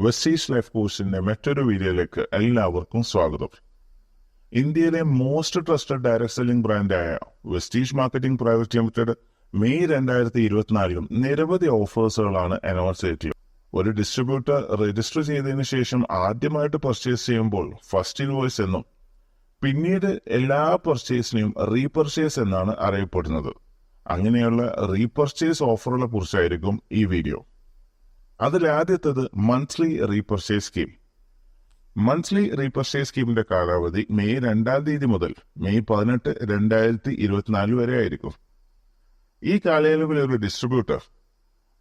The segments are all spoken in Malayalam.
വെസ്റ്റീജ് ലൈഫ് കോഴ്സിന്റെ മറ്റൊരു വീഡിയോയിലേക്ക് എല്ലാവർക്കും സ്വാഗതം. ഇന്ത്യയിലെ മോസ്റ്റ് ട്രസ്റ്റഡ് ഡയറക്ട് സെല്ലിംഗ് ബ്രാൻഡായ Vestige marketing private limited May 2024 നിരവധി ഓഫേഴ്സുകളാണ് അനൗൺസ് ചെയ്തിട്ടുള്ളത്. ഒരു ഡിസ്ട്രിബ്യൂട്ടർ രജിസ്റ്റർ ചെയ്തതിനു ശേഷം ആദ്യമായിട്ട് പർച്ചേസ് ചെയ്യുമ്പോൾ ഫസ്റ്റ് ഇൻവോയ്സ് എന്നും പിന്നീട് എല്ലാ പർച്ചേസിനെയും റീപർച്ചേസ് എന്നാണ് അറിയപ്പെടുന്നത്. അങ്ങനെയുള്ള റീപർച്ചേസ് ഓഫറുകളെ കുറിച്ചായിരിക്കും ഈ വീഡിയോ. അതിലാദ്യത്തത് monthly repurchase scheme. Monthly repurchase സ്കീമിന്റെ കാലാവധി മെയ് 2 മുതൽ മെയ് 18, 2024 വരെ ആയിരിക്കും. ഈ കാലയളവിൽ ഒരു ഡിസ്ട്രിബ്യൂട്ടർ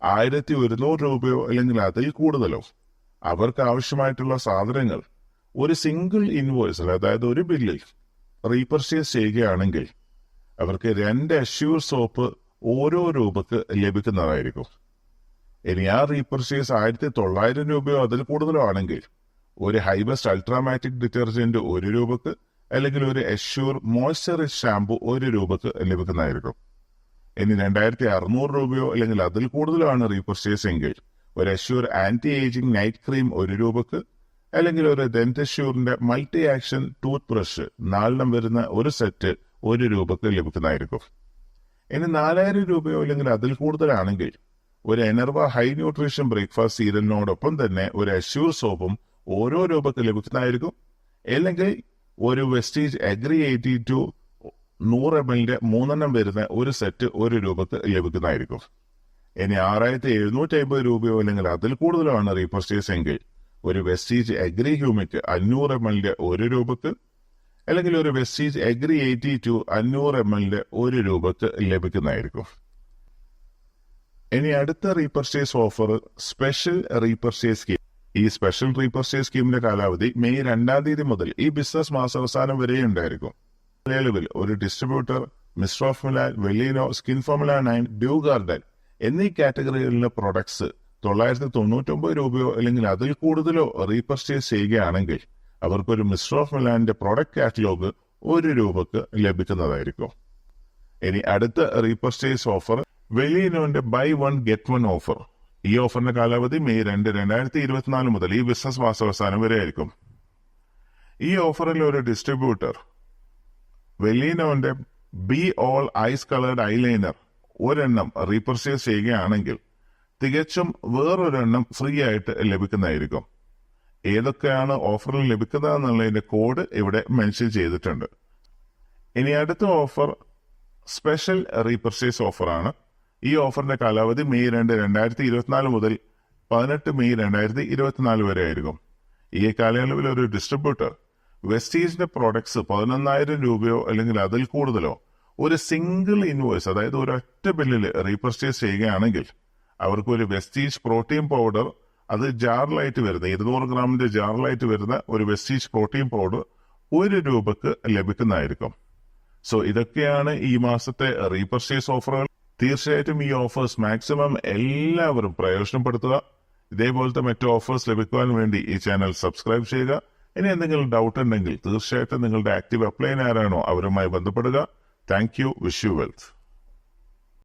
1100 രൂപയോ അല്ലെങ്കിൽ അതിൽ കൂടുതലോ അവർക്ക് ആവശ്യമായിട്ടുള്ള സാധനങ്ങൾ ഒരു സിംഗിൾ ഇൻവോയ്സിൽ, അതായത് ഒരു ബില്ലിൽ റീപർച്ചേസ് ചെയ്യുകയാണെങ്കിൽ അവർക്ക് 2 അഷ്യൂർ സോപ്പ് ഓരോ രൂപക്ക് ലഭിക്കുന്നതായിരിക്കും. ഇനി ആ റീപർച്ചേസ് 1900 രൂപയോ അതിൽ കൂടുതലോ ആണെങ്കിൽ ഒരു ഹൈബസ്റ്റ് അൾട്രാമാറ്റിക് ഡിറ്റർജന്റ് 1 രൂപക്ക് അല്ലെങ്കിൽ ഒരു അഷ്യൂർ മോയ്സ്ചറൈസ് ഷാമ്പു 1 രൂപക്ക് ലഭിക്കുന്നതായിരിക്കും. ഇനി 2600 രൂപയോ അല്ലെങ്കിൽ അതിൽ കൂടുതലോ ആണ് റീപർച്ചേസ് എങ്കിൽ ഒരു Assure anti ageing night cream 1 രൂപക്ക് അല്ലെങ്കിൽ ഒരു ഡെന്റഷ്യൂറിന്റെ മൾട്ടി ആക്ഷൻ ടൂത്ത് ബ്രഷ് 4 വരുന്ന ഒരു സെറ്റ് 1 രൂപക്ക് ലഭിക്കുന്നതായിരിക്കും. ഇനി 4000 രൂപയോ അല്ലെങ്കിൽ അതിൽ കൂടുതലാണെങ്കിൽ ഒരു എനർവ ഹൈ ന്യൂട്രീഷൻ ബ്രേക്ക്ഫാസ്റ്റ് സീരിയലിനോടൊപ്പം തന്നെ ഒരു അഷ്യൂർ സോപ്പും ഓരോ രൂപക്ക് ലഭിക്കുന്നതായിരിക്കും. അല്ലെങ്കിൽ ഒരു വെസ്റ്റീജ് അഗ്രി 82 100 ml 3 വരുന്ന ഒരു സെറ്റ് 1 രൂപക്ക് ലഭിക്കുന്നതായിരിക്കും. ഇനി 6750 രൂപയോ അല്ലെങ്കിൽ അതിൽ കൂടുതലോ ആണ് റീപർച്ചേസ് എങ്കിൽ ഒരു വെസ്റ്റീജ് അഗ്രി ഹ്യൂമിക് 500 ml 1 രൂപക്ക് അല്ലെങ്കിൽ ഒരു വെസ്റ്റീജ് അഗ്രി 82 500 ml 1 രൂപക്ക് ലഭിക്കുന്നതായിരിക്കും. ഇനി അടുത്ത repurchase offer special repurchase scheme. ഈ സ്പെഷ്യൽ റീപർച്ചേസ് സ്കീമിന്റെ കാലാവധി മെയ് 2 മുതൽ ഈ ബിസിനസ് മാസാവസാനം വരെ ഉണ്ടായിരിക്കും. നിലവിൽ ഒരു distributor mister of Milan, Veleno, skin formula 9, dew garden എന്നീ കാറ്റഗറികളിലെ പ്രൊഡക്ട്സ് 999 രൂപയോ അല്ലെങ്കിൽ അതിൽ കൂടുതലോ റീപർച്ചേസ് ചെയ്യുകയാണെങ്കിൽ അവർക്കൊരു മിസ്റ്റർ ഓഫ് മിലാന്റെ പ്രൊഡക്റ്റ് കാറ്റലോഗ് 1 രൂപക്ക് ലഭിക്കുന്നതായിരിക്കും. ഇനി അടുത്ത റീപർച്ചേസ് ഓഫർ വെലീനോന്റെ ബൈ 1 ഗെറ്റ് 1 ഓഫർ. ഈ ഓഫറിന്റെ കാലാവധി മെയ് 2, 2024 മുതൽ ഈ ബിസിനസ് മാസാവസാനം വരെ ആയിരിക്കും. ഈ ഓഫറിൽ ഒരു ഡിസ്ട്രിബ്യൂട്ടർ വെലീനോന്റെ be all eyes coloured eyeliner 1 repurchase ചെയ്യുകയാണെങ്കിൽ തികച്ചും വേറൊരെണ്ണം ഫ്രീ ആയിട്ട് ലഭിക്കുന്നതായിരിക്കും. ഏതൊക്കെയാണ് ഓഫറിൽ ലഭിക്കുന്നത് എന്നുള്ളതിന്റെ കോഡ് ഇവിടെ മെൻഷൻ ചെയ്തിട്ടുണ്ട്. ഇനി അടുത്ത ഓഫർ സ്പെഷ്യൽ റീപർച്ചേസ് ഓഫറാണ്. ഈ ഓഫറിന്റെ കാലാവധി മെയ് 2, 2024 മുതൽ 18 മെയ് 2024 വരെ ആയിരിക്കും. ഈ കാലയളവിൽ ഒരു ഡിസ്ട്രിബ്യൂട്ടർ വെസ്റ്റീജിന്റെ പ്രോഡക്ട്സ് 11,000 രൂപയോ അല്ലെങ്കിൽ അതിൽ കൂടുതലോ ഒരു സിംഗിൾ ഇൻവോയ്സ്, അതായത് ഒരൊറ്റ ബില്ലിൽ റീപർച്ചേസ് ചെയ്യുകയാണെങ്കിൽ അവർക്ക് ഒരു വെസ്റ്റീജ് പ്രോട്ടീൻ പൗഡർ, അത് ജാറിലായിട്ട് വരുന്ന 200 ഗ്രാമിന്റെ ജാറിലായിട്ട് വരുന്ന ഒരു വെസ്റ്റീജ് പ്രോട്ടീൻ പൗഡർ 1 രൂപക്ക് ലഭിക്കുന്നതായിരിക്കും. സോ ഇതൊക്കെയാണ് ഈ മാസത്തെ റീപർച്ചേസ് ഓഫറുകൾ. തീർച്ചയായിട്ടും ഈ ഓഫേഴ്സ് മാക്സിമം എല്ലാവരും പ്രയോജനപ്പെടുത്തുക. ഇതേപോലത്തെ മറ്റു ഓഫേഴ്സ് ലഭിക്കുവാൻ വേണ്ടി ഈ ചാനൽ സബ്സ്ക്രൈബ് ചെയ്യുക. ഇനി എന്തെങ്കിലും ഡൗട്ട് ഉണ്ടെങ്കിൽ തീർച്ചയായിട്ടും നിങ്ങളുടെ ആക്റ്റീവ് അപ്ലൈൻ ആരാണോ അവരുമായി ബന്ധപ്പെടുക. Thank you. Wish you wealth.